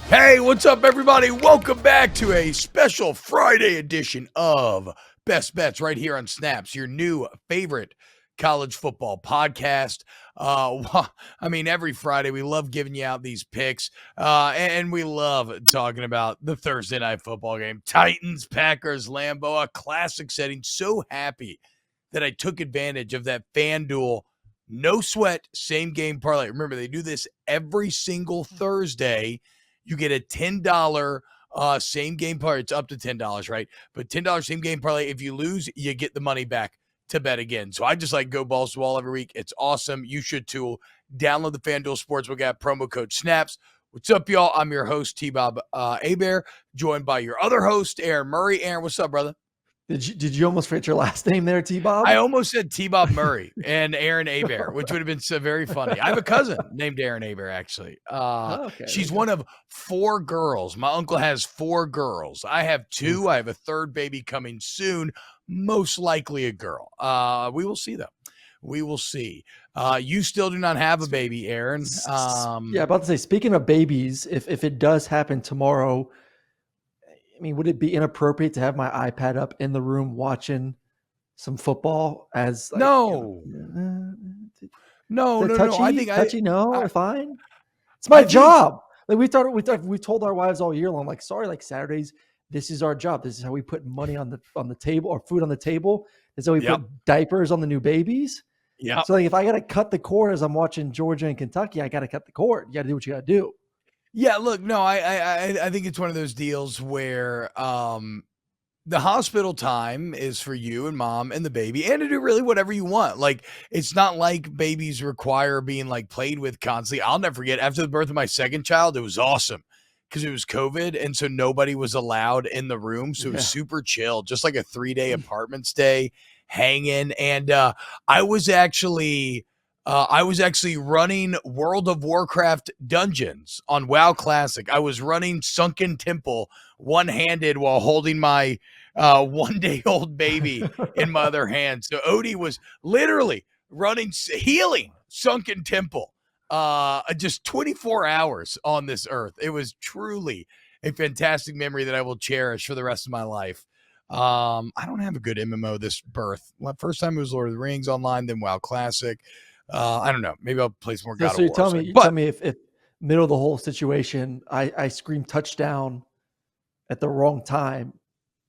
Hey, what's up, everybody? Welcome back to a special Friday edition of Best Bets right here on Snaps, your new favorite college football podcast. Every Friday we love giving you out these picks, and we love talking about the Thursday night football game. Titans, Packers, Lambeau, a classic setting. So happy that I took advantage of that FanDuel no sweat same game parlay. Remember, they do this every single Thursday. You get a $10 same game parlay. It's up to $10, right? But $10 same game parlay. If you lose, you get the money back to bet again. So I just like go balls to wall every week. It's awesome. You should too. Download the FanDuel Sportsbook app, promo code SNAPS. What's up, y'all? I'm your host, T-Bob Hebert, joined by your other host, Aaron Murray. Aaron, what's up, brother? Did you almost forget your last name there, T-Bob? I almost said T-Bob Murray and Aaron Hebert, which would have been so very funny. I have a cousin named Aaron Hebert, actually. She's one of 4 girls. My uncle has 4 girls. I have 2. Oof. I have a 3rd baby coming soon, most likely a girl. We will see, though. We will see. You still do not have a baby, Aaron. About to say, speaking of babies, if it does happen tomorrow, I mean, would it be inappropriate to have my iPad up in the room watching some football as like, no. No. I think touchy. Fine. It's my job. Like we told our wives all year long, like, sorry, like Saturdays, this is our job. This is how we put money on the table or food on the table. This is how we put diapers on the new babies. Yeah. So like, if I got to cut the cord as I'm watching Georgia and Kentucky, I got to cut the cord. You got to do what you got to do. Yeah, look, no, I think it's one of those deals where the hospital time is for you and mom and the baby and to do really whatever you want. Like, it's not like babies require being like played with constantly. I'll never forget, after the birth of my second child, it was awesome because it was COVID. And so nobody was allowed in the room. So it was super chill, just like a 3-day apartment stay hanging. And I was actually running World of Warcraft dungeons on WoW Classic. I was running Sunken Temple one-handed while holding my 1-day-old baby in my other hand. So Odie was literally healing Sunken Temple just 24 hours on this earth. It was truly a fantastic memory that I will cherish for the rest of my life. I don't have a good MMO this birth. First time it was Lord of the Rings online, then WoW Classic. I don't know. Maybe I'll play some more God of War. You tell me if middle of the whole situation, I scream touchdown at the wrong time,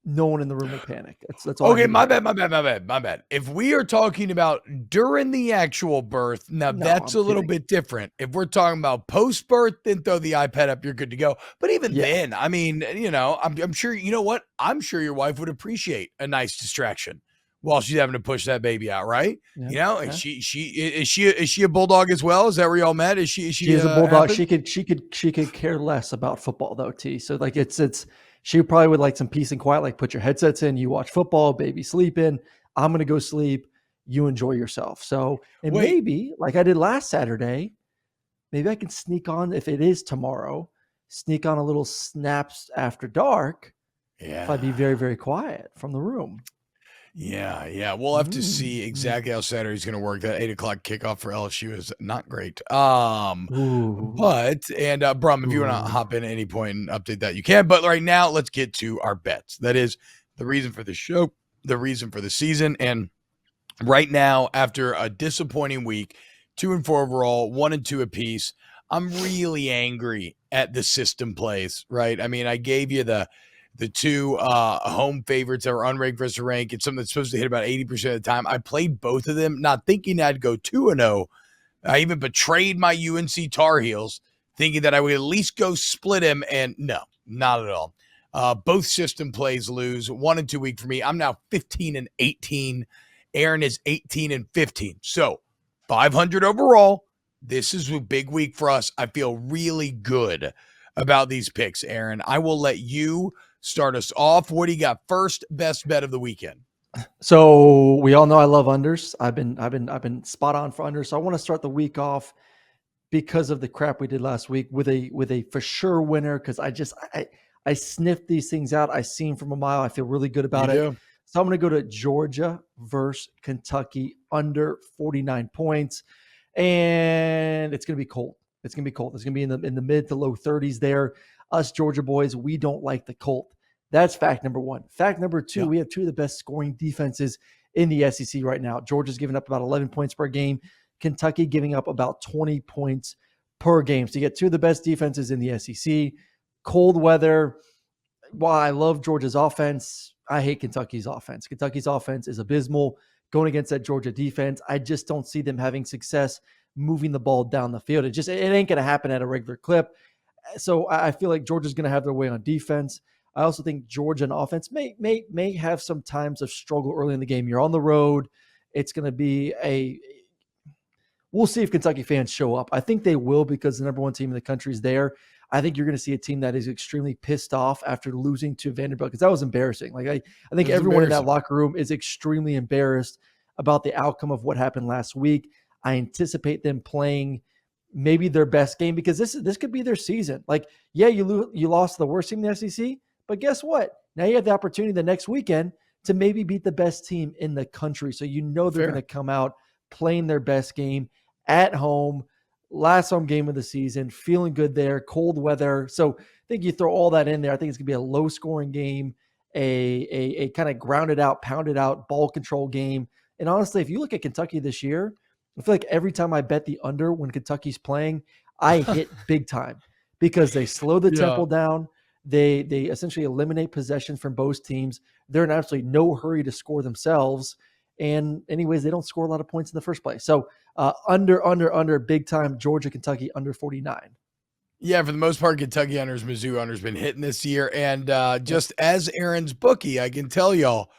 no one in the room will panic. That's all. Okay, my bad. If we are talking about during the actual birth, that's a little bit different. If we're talking about post-birth, then throw the iPad up, you're good to go. But even then, I mean, I'm sure, you know what? I'm sure your wife would appreciate a nice distraction while she's having to push that baby out, right? Yeah, is she a bulldog as well? Is that where y'all met? She is a bulldog. She could care less about football though, T. So like she probably would like some peace and quiet, like put your headsets in, you watch football, baby sleeping. I'm gonna go sleep. You enjoy yourself. So maybe like I did last Saturday, maybe I can sneak on, if it is tomorrow, sneak on a little snaps after dark. Yeah. If I'd be very, very quiet from the room. Yeah. We'll have to see exactly how Saturday's going to work. That 8:00 kickoff for LSU is not great. Brum, if you want to hop in at any point and update that, you can. But right now, let's get to our bets. That is the reason for the show, the reason for the season. And right now, after a disappointing week, 2-4 overall, 1-2 apiece, I'm really angry at the system plays, right? I mean, I gave you the 2 home favorites that were unranked versus ranked. It's something that's supposed to hit about 80% of the time. I played both of them, not thinking I'd go 2-0. I even betrayed my UNC Tar Heels, thinking that I would at least go split him, and no, not at all. Both system plays lose. 1-2 week for me. I'm now 15-18. Aaron is 18-15. So 500 overall. This is a big week for us. I feel really good about these picks, Aaron. I will let you start us off. What do you got? First best bet of the weekend. So we all know I love unders. I've been spot on for unders. So I want to start the week off because of the crap we did last week with a for sure winner. Because I sniffed these things out. I seen from a mile. I feel really good about it. So I'm going to go to Georgia versus Kentucky under 49 points, and it's going to be cold. It's going to be cold. It's going to be in the mid to low 30s there. us Georgia boys, we don't like the Colt. That's fact number one. Fact number two, we have two of the best scoring defenses in the SEC right now. Georgia's giving up about 11 points per game. Kentucky giving up about 20 points per game. So you get two of the best defenses in the SEC. Cold weather. While I love Georgia's offense, I hate Kentucky's offense. Kentucky's offense is abysmal going against that Georgia defense. I just don't see them having success moving the ball down the field. It ain't going to happen at a regular clip. So I feel like Georgia's going to have their way on defense. I also think Georgia on offense may have some times of struggle early in the game. You're on the road. It's going to be we'll see if Kentucky fans show up. I think they will because the number one team in the country is there. I think you're going to see a team that is extremely pissed off after losing to Vanderbilt because that was embarrassing. Like I think everyone in that locker room is extremely embarrassed about the outcome of what happened last week. I anticipate them playing maybe their best game because this could be their season. Like, yeah, you lost the worst team in the SEC, but guess what? Now you have the opportunity the next weekend to maybe beat the best team in the country. So they're going to come out playing their best game at home. Last home game of the season, feeling good there, cold weather. So I think you throw all that in there. I think it's going to be a low-scoring game, a kind of grounded out, pounded out, ball control game. And honestly, if you look at Kentucky this year, I feel like every time I bet the under when Kentucky's playing, I hit big time because they slow the tempo down. They essentially eliminate possession from both teams. They're in absolutely no hurry to score themselves. And anyways, they don't score a lot of points in the first place. So under big time, Georgia, Kentucky under 49. Yeah, for the most part, Kentucky unders, Mizzou unders been hitting this year. And just as Aaron's bookie, I can tell y'all,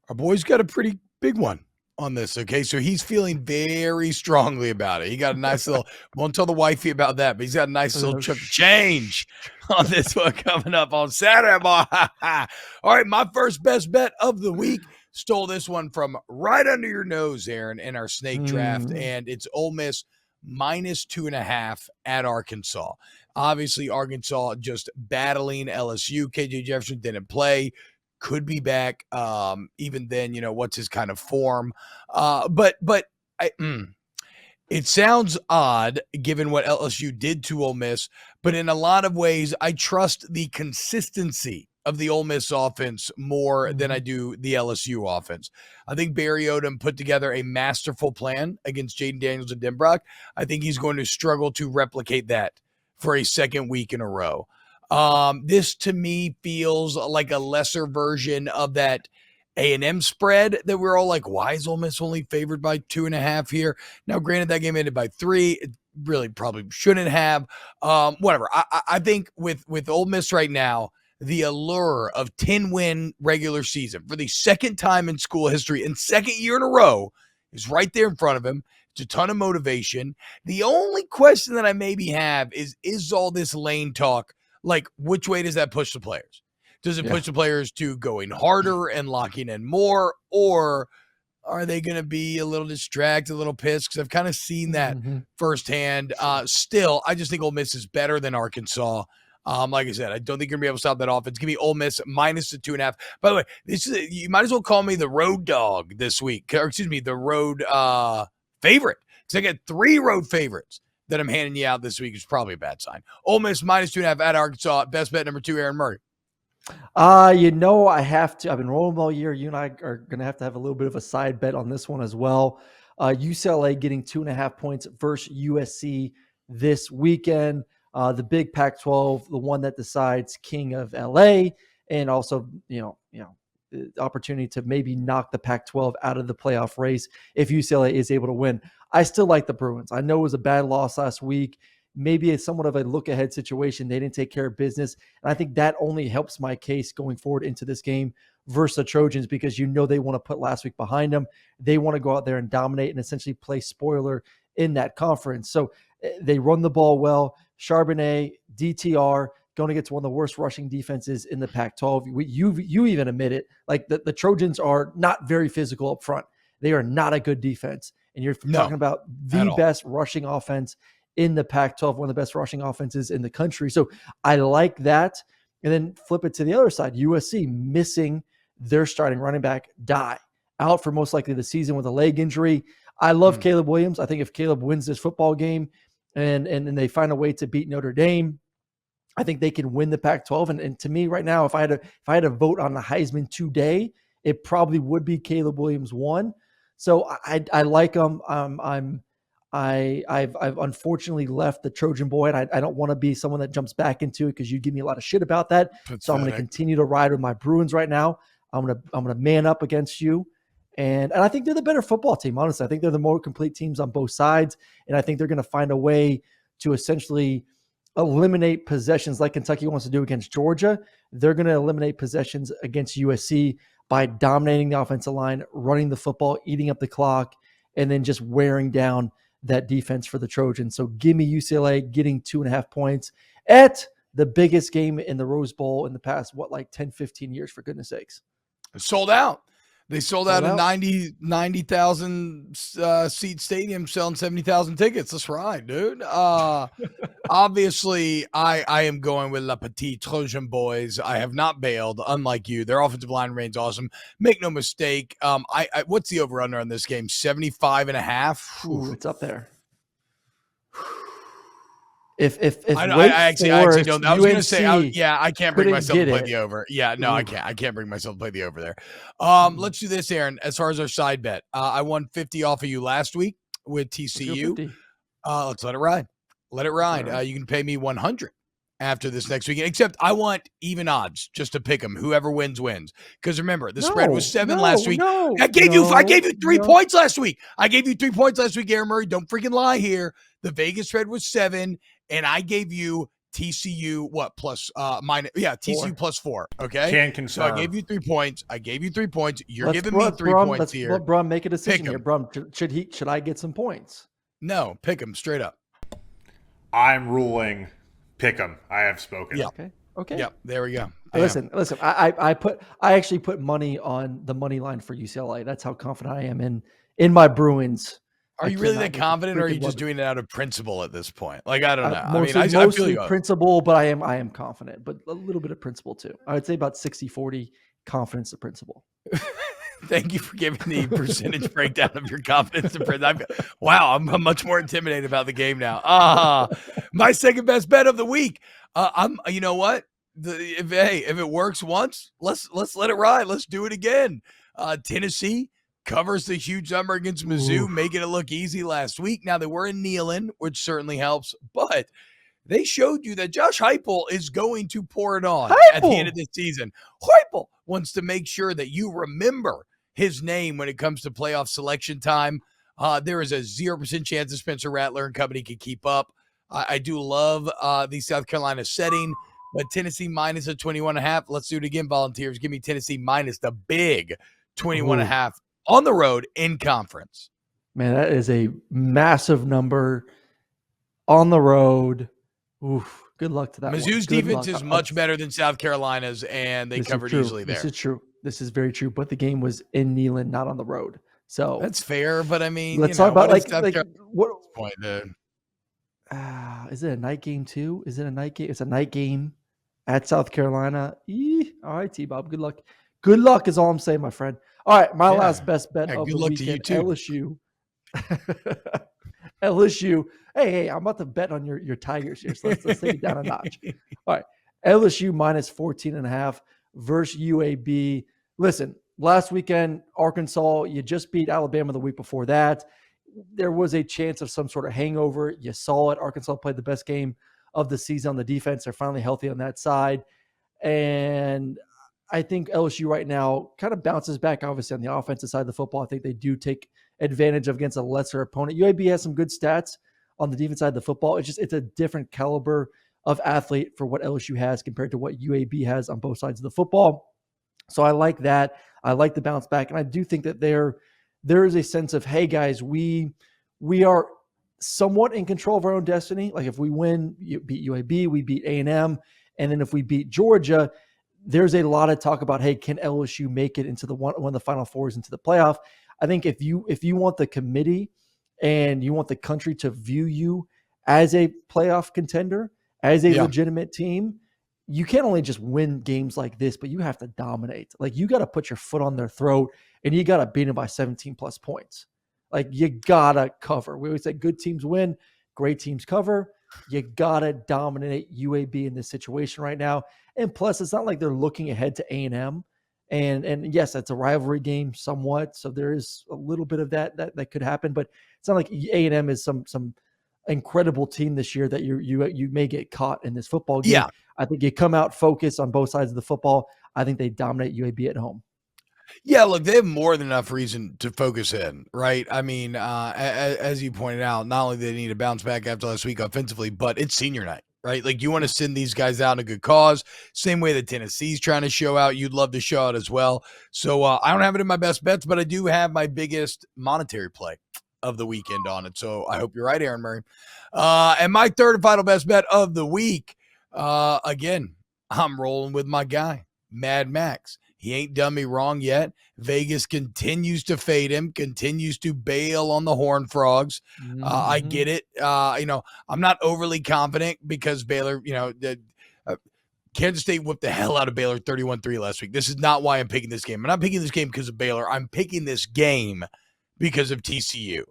our boy's got a pretty big one on this, okay? So he's feeling very strongly about it. He got a nice little, won't tell the wifey about that, but he's got a nice little chunk of change on this one coming up on Saturday. All right, my first best bet of the week. Stole this one from right under your nose, Aaron, in our snake draft, and it's Ole Miss -2.5 at Arkansas. Obviously, Arkansas just battling LSU. KJ Jefferson didn't play. Could be back. Even then, what's his kind of form? It sounds odd given what LSU did to Ole Miss, but in a lot of ways, I trust the consistency of the Ole Miss offense more than I do the LSU offense. I think Barry Odom put together a masterful plan against Jaden Daniels and Denbrock. I think he's going to struggle to replicate that for a second week in a row. This to me feels like a lesser version of that A&M spread that we're all like, why is Ole Miss only favored by 2.5 here? Now, granted, that game ended by 3. It really probably shouldn't have. Whatever. I think with Ole Miss right now, the allure of 10-win regular season for the second time in school history and second year in a row is right there in front of him. It's a ton of motivation. The only question that I maybe have is all this lane talk, like, which way does that push the players? Does it push the players to going harder and locking in more, or are they going to be a little distracted, a little pissed? Because I've kind of seen that firsthand. Still, I just think Ole Miss is better than Arkansas. Like I said, I don't think you're going to be able to stop that offense. Give me Ole Miss -2.5. By the way, you might as well call me the road dog this week. Or excuse me, the road favorite. Because I got 3 road favorites that I'm handing you out this week. Is probably a bad sign. Ole Miss -2.5 at Arkansas. Best bet number 2, Aaron Murray. I have to. I've been rolling all year. You and I are going to have a little bit of a side bet on this one as well. UCLA getting 2.5 points versus USC this weekend. The big Pac-12, the one that decides king of LA, and also, the opportunity to maybe knock the Pac-12 out of the playoff race if UCLA is able to win. I still like the Bruins. I know it was a bad loss last week. Maybe it's somewhat of a look-ahead situation. They didn't take care of business. And I think that only helps my case going forward into this game versus the Trojans because they want to put last week behind them. They want to go out there and dominate and essentially play spoiler in that conference. So they run the ball well. Charbonnet, DTR, going against one of the worst rushing defenses in the Pac-12. You even admit it. Like the Trojans are not very physical up front. They are not a good defense. And you're talking about the best rushing offense in the Pac-12, one of the best rushing offenses in the country. So I like that. And then flip it to the other side. USC missing their starting running back, Dye, out for most likely the season with a leg injury. I love Caleb Williams. I think if Caleb wins this football game and they find a way to beat Notre Dame, I think they can win the Pac-12. And to me right now, if I had to vote on the Heisman today, it probably would be Caleb Williams one. So I like him. I've unfortunately left the Trojan boy, and I don't want to be someone that jumps back into it because you give me a lot of shit about that. Pathetic. So I'm going to continue to ride with my Bruins right now. I'm gonna man up against you, and I think they're the better football team. Honestly, I think they're the more complete teams on both sides, and I think they're going to find a way to essentially eliminate possessions like Kentucky wants to do against Georgia. They're going to eliminate possessions against USC by dominating the offensive line, running the football, eating up the clock, and then just wearing down that defense for the Trojans. So give me UCLA getting 2.5 points at the biggest game in the Rose Bowl in the past, 10, 15 years, for goodness sakes. Sold out. They sold out a 90,000 seat stadium selling 70,000 tickets. Let's ride, dude. Obviously, I am going with La Petite Trojan boys. I have not bailed, unlike you. Their offensive line remains awesome. Make no mistake. What's the over-under on this game? 75.5? Ooh, it's up there. If I actually don't. I was going to say, I can't bring myself to play the over. Yeah, no, I can't. I can't bring myself to play the over there. Let's do this, Aaron. As far as our side bet, I won 50 off of you last week with TCU. Let's let it ride. Let it ride. Right. You can pay me 100 after this next weekend. Except I want even odds just to pick them. Whoever wins wins. Because remember, the spread was 7 last week. I gave you 3 points last week. I gave you 3 points last week, Aaron Murray. Don't freaking lie here. The Vegas spread was 7. And I gave you TCU TCU plus 4. Okay. Can confirm. So I gave you 3 points. You're giving me 3 points here. Let Brum make a decision here. Brum, should I get some points? No, pick him straight up. I'm ruling pick him. I have spoken. Yeah. Okay. Yep. There we go. Bam. Listen. I actually put money on the money line for UCLA. That's how confident I am in my Bruins. Are you really that confident, or are you just doing it out of principle at this point? Like, I don't know. Mostly principle, but I am confident, but a little bit of principle too. I would say about 60-40 confidence to principle. Thank you for giving the percentage breakdown of your confidence in principle. Wow, I'm much more intimidated about the game now. My second best bet of the week. You know what? If it works once, let's let it ride. Let's do it again. Tennessee covers the huge number against Mizzou, making it look easy last week. Now, they were in Neyland, which certainly helps, but they showed you that Josh Heupel is going to pour it on at the end of this season. Heupel wants to make sure that you remember his name when it comes to playoff selection time. There is a 0% chance that Spencer Rattler and company can keep up. I do love the South Carolina setting, but Tennessee minus a 21.5. Let's do it again, volunteers. Give me Tennessee minus the big 21.5. On the road in conference. Man, that is a massive number on the road. Oof. Good luck to that. Mizzou's defense is much better than South Carolina's, and they covered easily there. This is true. This is very true. But the game was in Neyland, not on the road. So that's fair. But I mean, let's talk about what point, dude. Is it a night game too? Is it a night game? It's a night game at South Carolina. All right, T-Bob. Good luck. Good luck is all I'm saying, my friend. All right, my last best bet of the weekend, LSU. LSU. Hey, I'm about to bet on your Tigers here, so let's take it down a notch. All right, LSU minus 14.5 versus UAB. Listen, last weekend, Arkansas, you just beat Alabama the week before that. There was a chance of some sort of hangover. You saw it. Arkansas played the best game of the season on the defense. They're finally healthy on that side. And I think LSU right now kind of bounces back, obviously, on the offensive side of the football. I think they do take advantage of against a lesser opponent. UAB has some good stats on the defense side of the football. It's a different caliber of athlete for what LSU has compared to what UAB has on both sides of the football. So I like that. I like the bounce back. And I do think that there is a sense of, hey, guys, we are somewhat in control of our own destiny. Like if we win, you beat UAB, we beat A&M. And then if we beat Georgia, there's a lot of talk about, hey, can LSU make it into one of the Final Fours into the playoff? I think if you want the committee and you want the country to view you as a playoff contender, as a legitimate team, you can't only just win games like this, but you have to dominate. Like you got to put your foot on their throat and you got to beat them by 17 plus points. Like you got to cover. We always say good teams win, great teams cover. You gotta dominate UAB in this situation right now. And plus, it's not like they're looking ahead to A&M. And yes, it's a rivalry game somewhat, so there is a little bit of that could happen. But it's not like A&M is some incredible team this year that you may get caught in this football game. Yeah. I think you come out focused on both sides of the football. I think they dominate UAB at home. Yeah, look, they have more than enough reason to focus in, right? I mean, as you pointed out, not only do they need to bounce back after last week offensively, but it's senior night, right? Like, you want to send these guys out in a good cause. Same way that Tennessee's trying to show out. You'd love to show out as well. So I don't have it in my best bets, but I do have my biggest monetary play of the weekend on it. So I hope you're right, Aaron Murray. And my third and final best bet of the week, again, I'm rolling with my guy, Mad Max. He ain't done me wrong yet. Vegas continues to fade him, continues to bail on the Horned Frogs. I get it. I'm not overly confident because Baylor, Kansas State whipped the hell out of Baylor 31-3 last week. This is not why I'm picking this game. I'm not picking this game because of Baylor. I'm picking this game because of TCU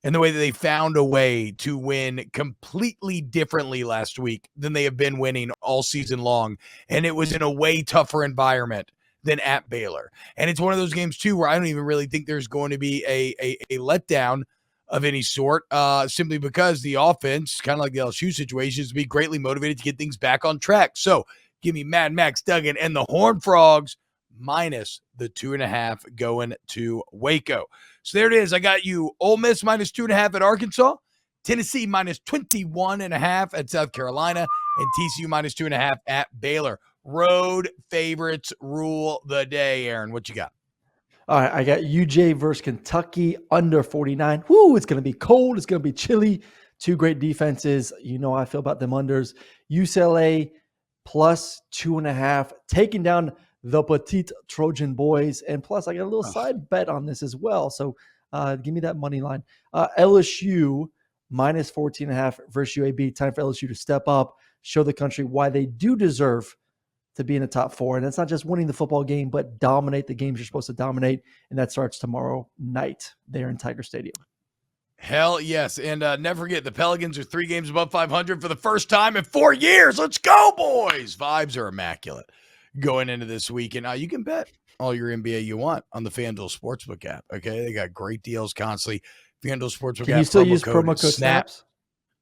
and the way that they found a way to win completely differently last week than they have been winning all season long. And it was in a way tougher environment than at Baylor. And it's one of those games too where I don't even really think there's going to be a letdown of any sort, simply because the offense, kind of like the LSU situation, is to be greatly motivated to get things back on track. So give me Mad Max Duggan and the Horned Frogs minus the 2.5 going to Waco. So there it is. I got you Ole Miss minus 2.5 at Arkansas, Tennessee minus 21.5 at South Carolina, and TCU minus 2.5 at Baylor. Road favorites rule the day. Aaron, what you got? All right, I got UJ versus Kentucky under 49. Woo, it's going to be cold. It's going to be chilly. Two great defenses. You know how I feel about them unders. UCLA plus 2.5, taking down the petite Trojan boys. And plus, I got a little side bet on this as well. So give me that money line. LSU minus 14.5 versus UAB. Time for LSU to step up, show the country why they do deserve to be in the top four. And it's not just winning the football game, but dominate the games you're supposed to dominate. And that starts tomorrow night there in Tiger Stadium. Hell yes. And never forget, the Pelicans are 3 games above 500 for the first time in 4 years. Let's go, boys. Vibes are immaculate going into this week. And you can bet all your NBA you want on the FanDuel Sportsbook app. Okay. They got great deals constantly. FanDuel Sportsbook app. Can you still use promo code SNAPS?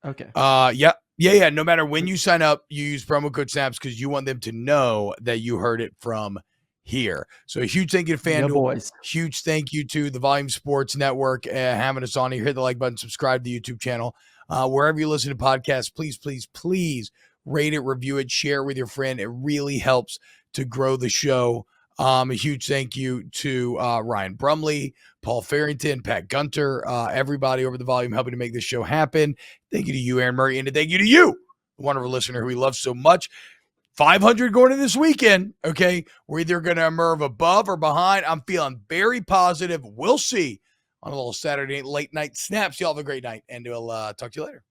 Okay. Yeah. Yeah. No matter when you sign up, you use promo code SNAPS because you want them to know that you heard it from here. So a huge thank you to FanDuel. Boys. Huge thank you to the Volume Sports Network having us on here. Hit the like button, subscribe to the YouTube channel. Wherever you listen to podcasts, please rate it, review it, share it with your friend. It really helps to grow the show. A huge thank you to Ryan Brumley, Paul Farrington, Pat Gunter, everybody over the Volume helping to make this show happen. Thank you to you, Aaron Murray, and thank you to you, the wonderful listener who we love so much. 500 going into this weekend, okay? We're either going to emerge above or behind. I'm feeling very positive. We'll see on a little Saturday late night snaps. Y'all have a great night, and we'll talk to you later.